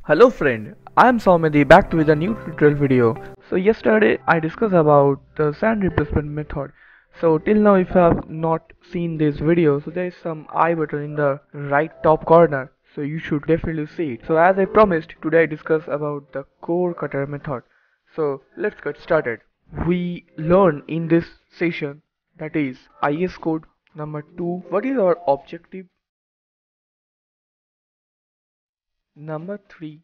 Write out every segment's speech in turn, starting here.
Hello friend, I am Soumedi back with a new tutorial video. So yesterday I discussed about the sand replacement method. So till now if you have not seen this video, so there is some I button in the right top corner. So you should definitely see it. So as I promised, today I discuss about the core cutter method. So let's get started. We learn in this session, that is IS code. Number 2, what is our objective? Number 3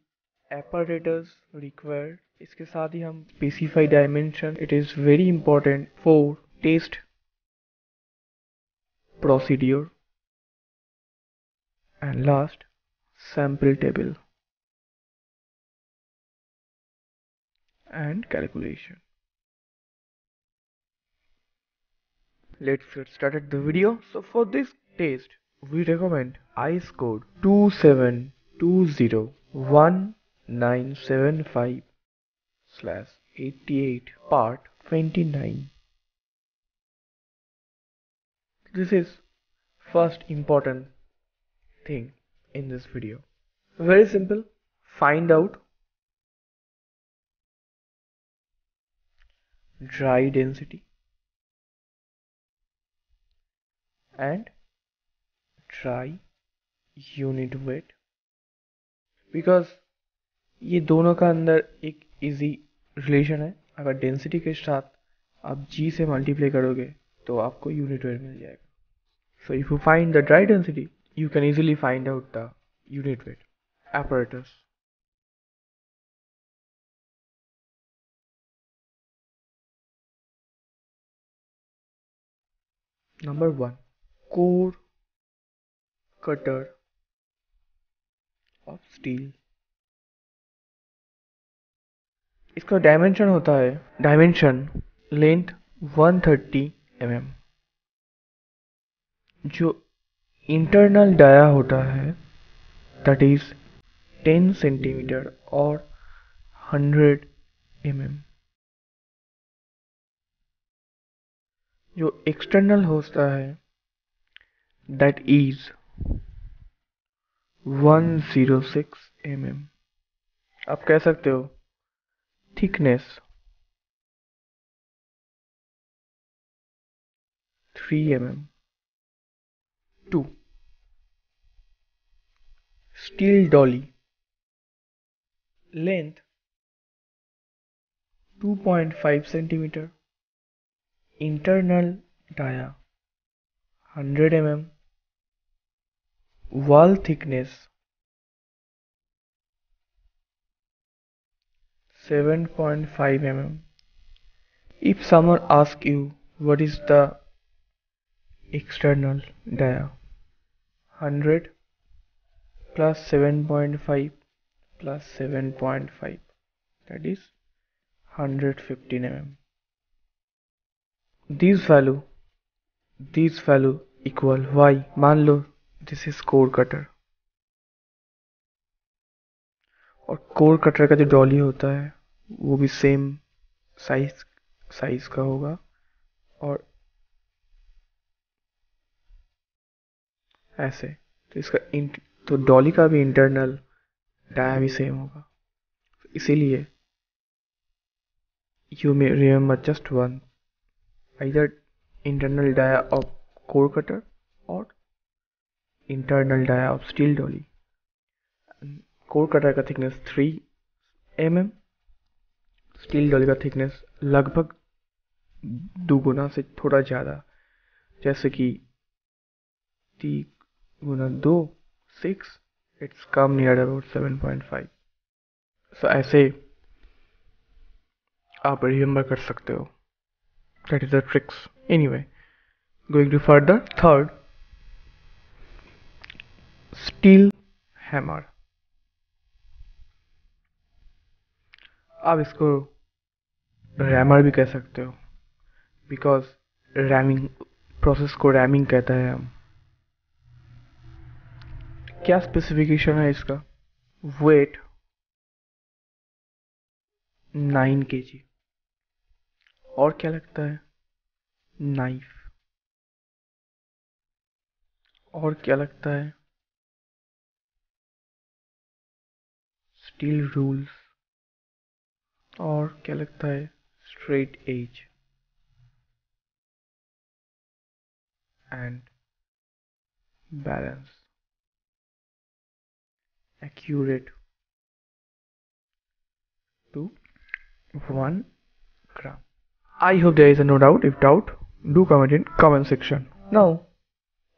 apparatus required. इसके साथ ही हम specify dimension, it is very important for test procedure, and last sample table and calculation. Let's get started the video. So for this test we recommend IS code 27201975/88 part 29. This is first important thing in this video. Very simple. Find out dry density and dry unit weight, because ये दोनों का अंदर एक easy relation है. अगर density के साथ आप g से मल्टीप्लाई करोगे तो आपको यूनिट वेट मिल जाएगा. So if you find the dry density, you can easily find out the unit weight. Apparatus. Number 1, core cutter of steel. इसका डायमेंशन होता है, डायमेंशन लेंथ 130 mm. जो इंटरनल डाया होता है दैट इज 10 सेंटीमीटर और 100 mm. जो external होता है दैट इज 106 mm. आप कह सकते हो thickness 3 mm. 2, steel dolly length 2.5 centimetre, internal dia 100 mm, wall thickness 7.5 mm. If someone asks you what is the external dia, 100 plus 7.5 plus 7.5, that is 115 mm. This value equal y. मान लो this is core cutter, और core cutter का जो डॉली होता है वो भी same size का होगा, और ऐसे. तो इसका तो डॉली का भी इंटरनल डाया भी सेम होगा. इसीलिए you may remember just one, either internal dia of core cutter or internal dia of steel dolly. Core cutter का थिकनेस 3 mm, स्टील डॉली का थिकनेस लगभग दुगुना से थोड़ा ज़्यादा, जैसे कि 3 गुना 2 6, it's come near about 7.5. So ऐसे आप रिमेंबर कर सकते हो. That is the tricks. Anyway, going to further. Third, steel hammer. आप इसको रैमर भी कह सकते हो, बिकॉज रैमिंग प्रोसेस को रैमिंग कहता है हम. क्या स्पेसिफिकेशन है इसका? Weight 9 kg. और क्या लगता है? नाइफ. और क्या लगता है? स्टील रूल्स और क्या लगता है straight edge and balance accurate to 1 gram. I hope there is no doubt. If doubt, do comment in comment section. Now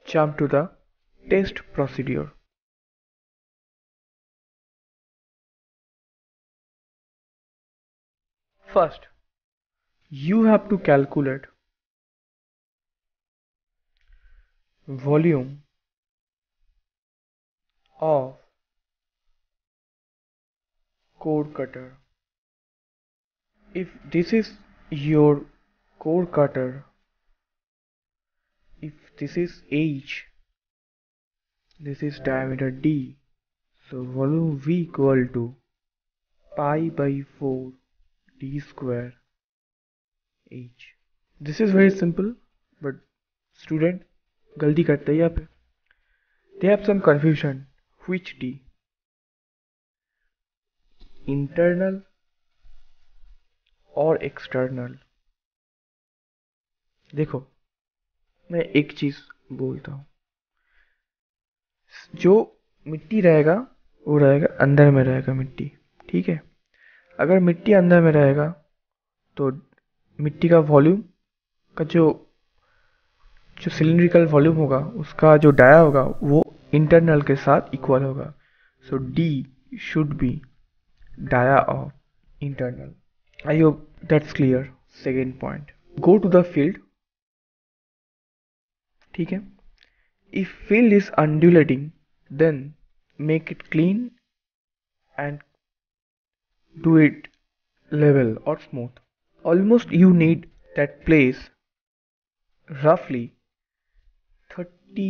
jump to the test procedure. First, you have to calculate volume of cord cutter. If this is your cord cutter, if this is H, this is diameter D, so volume V equal to pi by 4 D square H. This is very simple, but student गलती करते हैं यहाँ पे. They have some confusion. Which D? Internal और external. देखो मैं एक चीज बोलता हूँ, जो मिट्टी रहेगा वो रहेगा अंदर में रहेगा मिट्टी, ठीक है. अगर मिट्टी अंदर में रहेगा तो मिट्टी का वॉल्यूम का जो सिलिंड्रिकल वॉल्यूम होगा उसका जो डाया होगा वो इंटरनल के साथ इक्वल होगा. So D should be dia of internal. I hope that's clear. Second point, go to the field. ठीक है. If field is undulating then make it clean and do it level or smooth. Almost you need that place roughly 30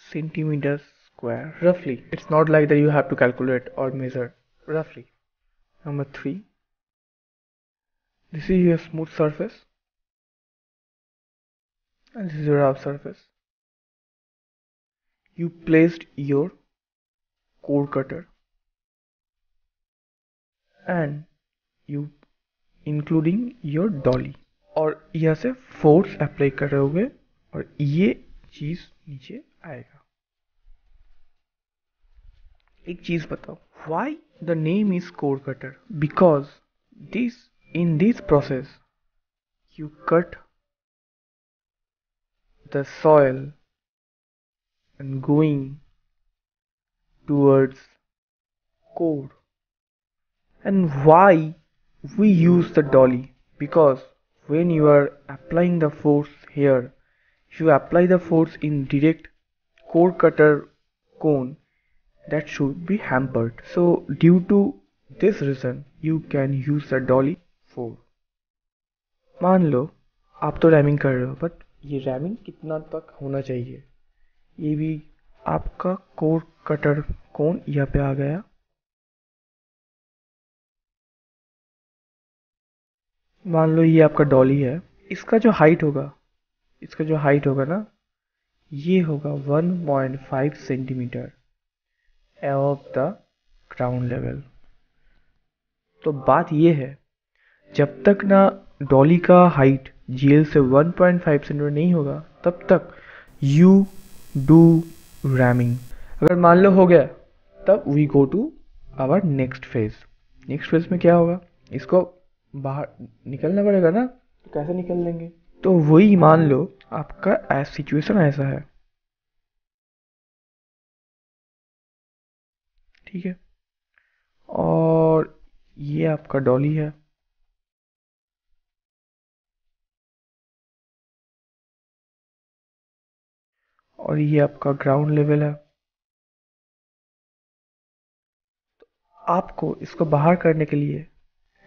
centimeters square. Roughly, it's not like that you have to calculate or measure. Roughly. Number 3, this is your smooth surface and this is your rough surface. You placed your cord cutter and you including your dolly और यहाँ से force apply कर रहे होगे और ये चीज नीचे आएगा. एक चीज बताओ, why the name is cord cutter? Because in this process you cut the soil and going towards cord. And why we use the dolly? Because when you are applying the force here, if you apply the force in direct cord cutter cone, that should be hampered. So due to this reason you can use the dolly for. मान लो आप तो rhyming कर रहे हो, but ये rhyming कितना तक होना चाहिए, ये भी आपका cord cutter कोन यहाँ पे आ गया. मान लो ये आपका डॉली है, इसका जो हाइट होगा ना, ये होगा 1.5 centimetre above the ground level. तो बात ये है, जब तक ना डॉली का हाइट जीएल से 1.5 सेंटीमीटर नहीं होगा तब तक यू डू रैमिंग. अगर मान लो हो गया तब we go to our next phase. Next phase में क्या होगा, इसको बाहर निकलना पड़ेगा ना, तो कैसे निकल लेंगे. तो वही मान लो आपका सिचुएशन ऐसा है, ठीक है. और ये आपका डॉली है, और ये आपका ग्राउंड लेवल है. तो आपको इसको बाहर करने के लिए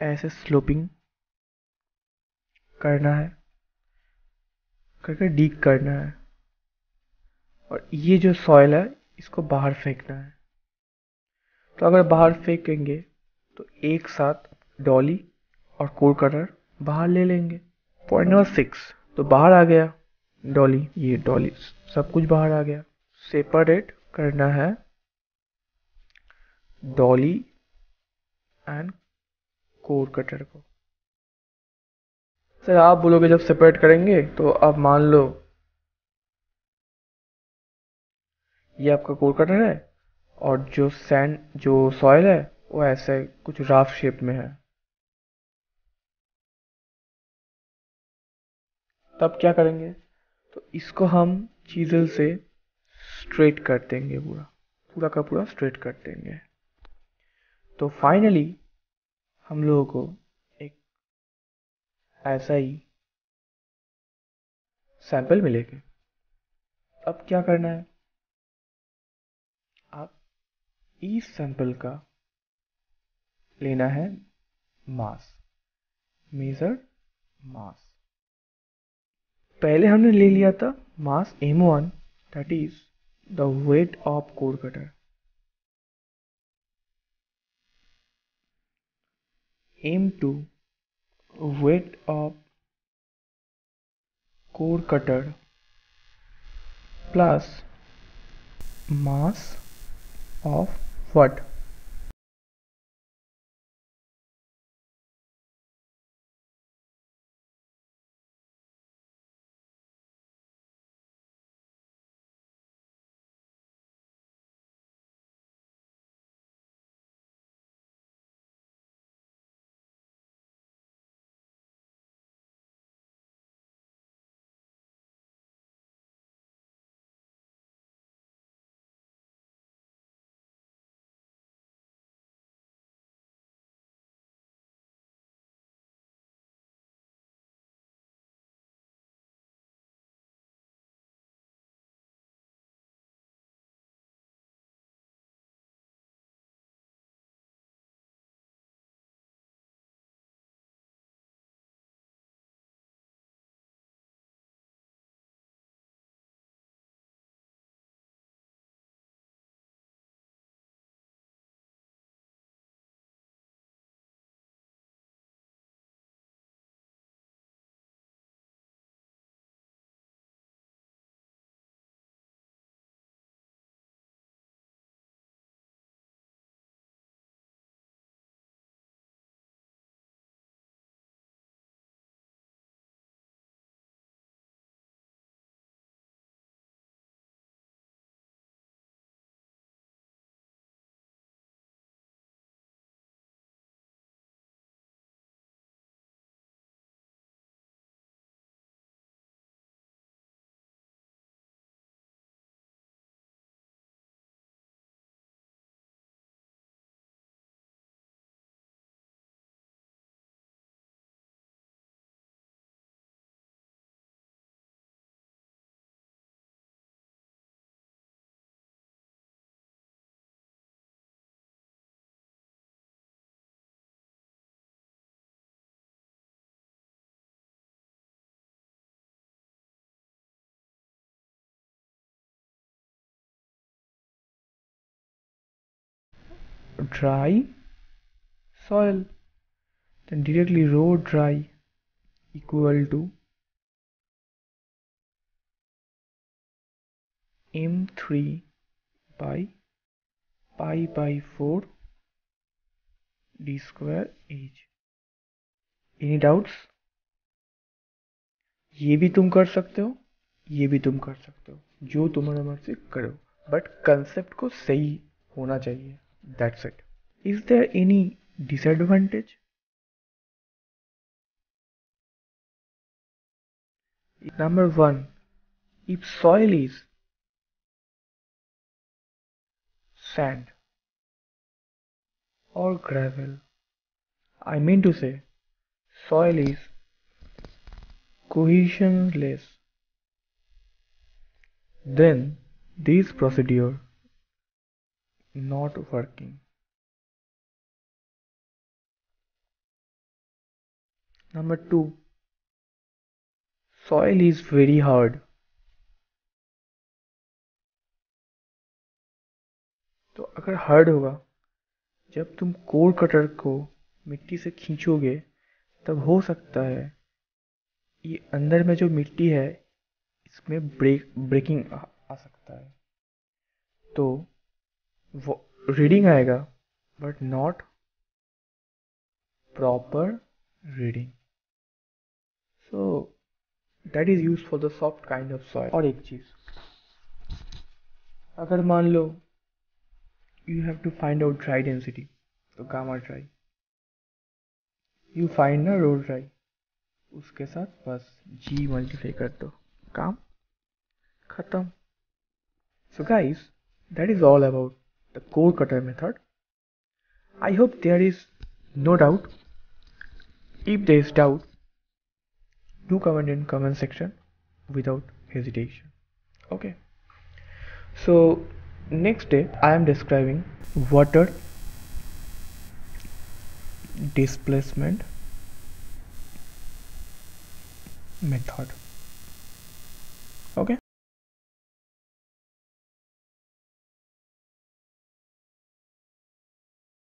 ऐसे स्लोपिंग करना है, करके डीक करना है, और ये जो सॉइल है इसको बाहर फेंकना है. तो अगर बाहर फेंकेंगे तो एक साथ डॉली और cord cutter बाहर ले लेंगे. पॉइंट नंबर 6, तो बाहर आ गया डॉली, ये डॉली सब कुछ बाहर आ गया. सेपरेट करना है डॉली एंड कोर कटर को। सर आप बोलोगे जब सेपरेट करेंगे तो अब मान लो ये आपका कोर कटर है और जो सॉइल है वो ऐसे कुछ राफ शेप में है। तब क्या करेंगे, तो इसको हम चीजल से स्ट्रेट कर देंगे, पूरा पूरा का पूरा स्ट्रेट कर देंगे। तो फाइनली हम लोगों को एक ऐसा ही सैंपल मिलेगा। अब क्या करना है, आप इस सैंपल का लेना है मास, मेजर मास। पहले हमने ले लिया था मास m1, that is the weight of core cutter. m2 weight of core cutter plus mass of what? Dry soil. Then directly rho dry equal to m3 by pi by 4 d square h. Any doubts? ये भी तुम कर सकते हो, ये भी तुम कर सकते हो, जो तुम्हारा मर्जी करो, बट कंसेप्ट को सही होना चाहिए। That's it. Is there any disadvantage? Number 1, if soil is sand or gravel, I mean to say soil is cohesionless, then this procedure not working. Number 2, soil is very hard. तो अगर hard होगा, जब तुम core cutter को मिट्टी से खींचोगे तब हो सकता है ये अंदर में जो मिट्टी है इसमें ब्रेकिंग आ सकता है। तो वो रीडिंग आएगा but not proper reading. So that is used for the soft kind of soil. और एक चीज, अगर मान लो you have to find out dry density, तो gamma dry, you find ना रो dry, उसके साथ बस G मल्टीप्लाई कर दो, काम खत्म. So guys, that is all about the core cutter method. I hope there is no doubt. If there is doubt, do comment in comment section without hesitation. Okay. So next step, I am describing water displacement method.